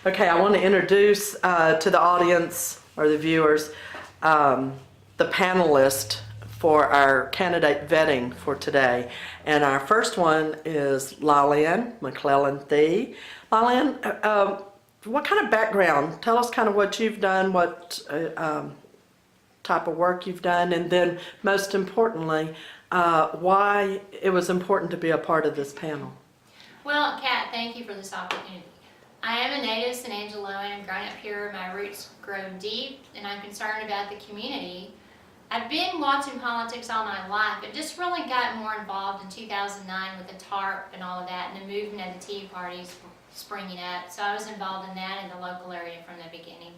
Okay, I want to introduce to the audience or the viewers the panelist for our candidate vetting for today. And our first one is Lalaine McClellan. Lalaine, what kind of background? Tell us kind of what you've done, what type of work you've done, and then most importantly, why it was important to be a part of this panel. Well, Kat, thank you for this opportunity. I am a native San Angeloan. I've grown up here. My roots grow deep, and I'm concerned about the community. I've been watching politics all my life, but just really got more involved in 2009 with the TARP and all of that, and the movement of the Tea Parties springing up. So I was involved in that in the local area from the beginning.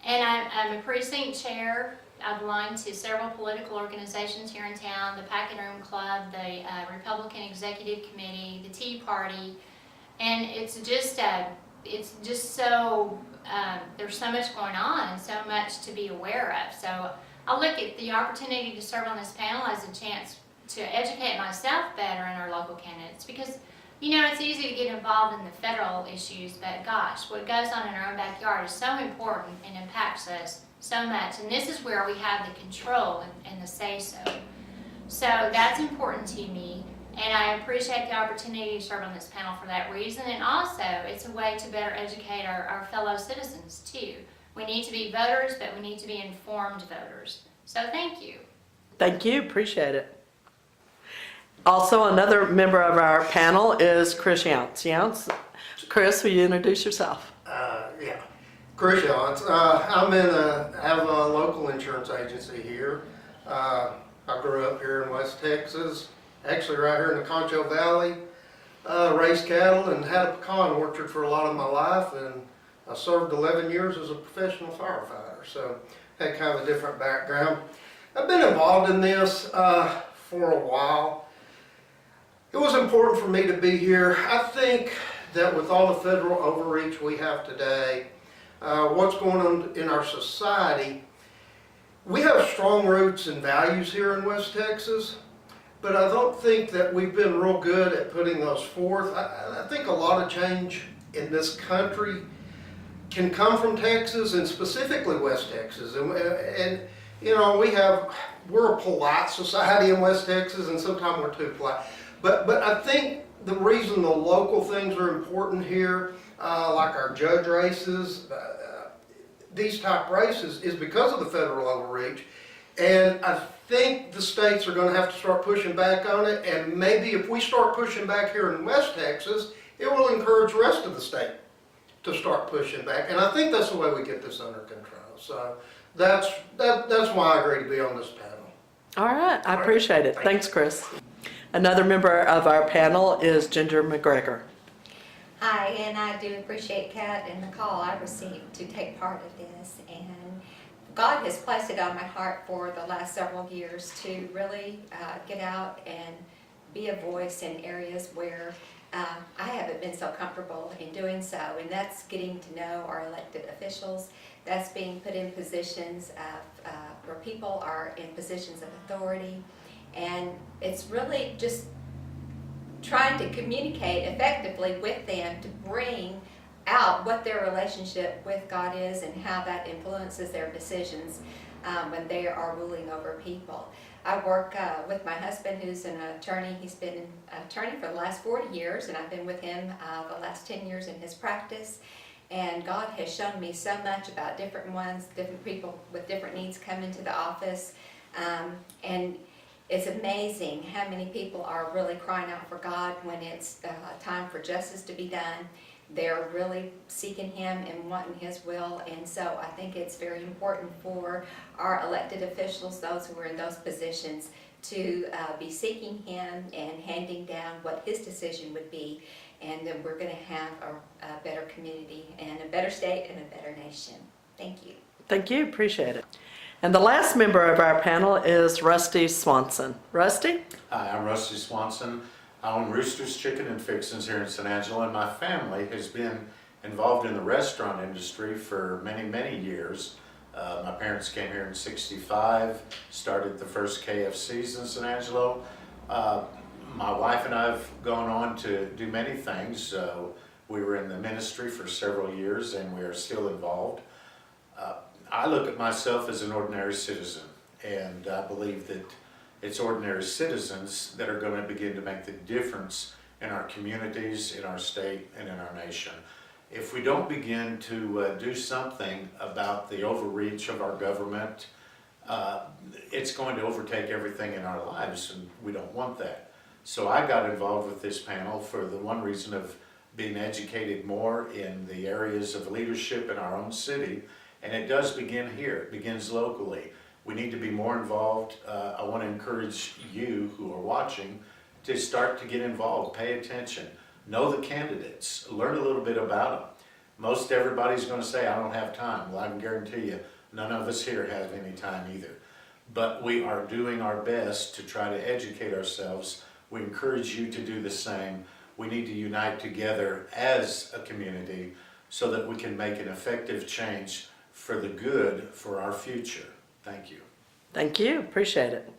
And I'm a precinct chair. I belong to several political organizations here in town, the Packet Room Club, the Republican Executive Committee, the Tea Party, and it's just so, there's so much going on and so much to be aware of. So I look at the opportunity to serve on this panel as a chance to educate myself better in our local candidates, because you know, it's easy to get involved in the federal issues, but gosh, what goes on in our own backyard is so important and impacts us so much. And this is where we have the control and the say-so. So that's important to me, and I appreciate the opportunity to serve on this panel for that reason. And also, it's a way to better educate our fellow citizens too. We need to be voters, but we need to be informed voters. So thank you. Thank you, appreciate it. Also, another member of our panel is Chris Younce. Chris, will you introduce yourself? Yeah, Chris Swanson. I have a local insurance agency here. I grew up here in West Texas, actually right here in the Concho Valley. Raised cattle and had a pecan orchard for a lot of my life, and I served 11 years as a professional firefighter, so had kind of a different background. I've been involved in this for a while. It was important for me to be here. I think that with all the federal overreach we have today, what's going on in our society, we have strong roots and values here in West Texas, but I don't think that we've been real good at putting those forth. I think a lot of change in this country can come from Texas, and specifically West Texas. And you know, we're a polite society in West Texas, and sometimes we're too polite. But I think the reason the local things are important here, like our judge races, these type races, is because of the federal overreach. And I think the states are going to have to start pushing back on it. And maybe if we start pushing back here in West Texas, it will encourage the rest of the state to start pushing back. And I think that's the way we get this under control. So that's why I agreed to be on this panel. All right, I appreciate it. Thanks, Chris. Another member of our panel is Ginger McGregor. Hi, and I do appreciate Kat and the call I received to take part of this. And God has placed it on my heart for the last several years to really get out and be a voice in areas where I haven't been so comfortable in doing so, and that's getting to know our elected officials. That's being put in positions of where people are in positions of authority, and it's really just trying to communicate effectively with them to bring out what their relationship with God is and how that influences their decisions when they are ruling over people. I work with my husband, who's an attorney. He's been an attorney for the last 40 years, and I've been with him the last 10 years in his practice. And God has shown me so much about different ones, different people with different needs come into the office. And it's amazing how many people are really crying out for God when it's time for justice to be done. They're really seeking Him and wanting His will, and so I think it's very important for our elected officials, those who are in those positions, to be seeking Him and handing down what His decision would be, and then we're going to have a better community and a better state and a better nation. Thank you. Thank you, appreciate it. And the last member of our panel is Rusty Swanson. Rusty? Hi, I'm Rusty Swanson. I own Rooster's Chicken and Fixins here in San Angelo, and my family has been involved in the restaurant industry for many, many years. My parents came here in '65, started the first KFCs in San Angelo. My wife and I have gone on to do many things. We were in the ministry for several years and we are still involved. I look at myself as an ordinary citizen, and I believe that it's ordinary citizens that are going to begin to make the difference in our communities, in our state, and in our nation. If we don't begin to do something about the overreach of our government, it's going to overtake everything in our lives, and we don't want that. So I got involved with this panel for the one reason of being educated more in the areas of leadership in our own city, and it does begin here. It begins locally. We need to be more involved. I want to encourage you who are watching to start to get involved, pay attention, know the candidates, learn a little bit about them. Most everybody's going to say, I don't have time. Well, I can guarantee you, none of us here have any time either. But we are doing our best to try to educate ourselves. We encourage you to do the same. We need to unite together as a community so that we can make an effective change for the good for our future. Thank you. Thank you, appreciate it.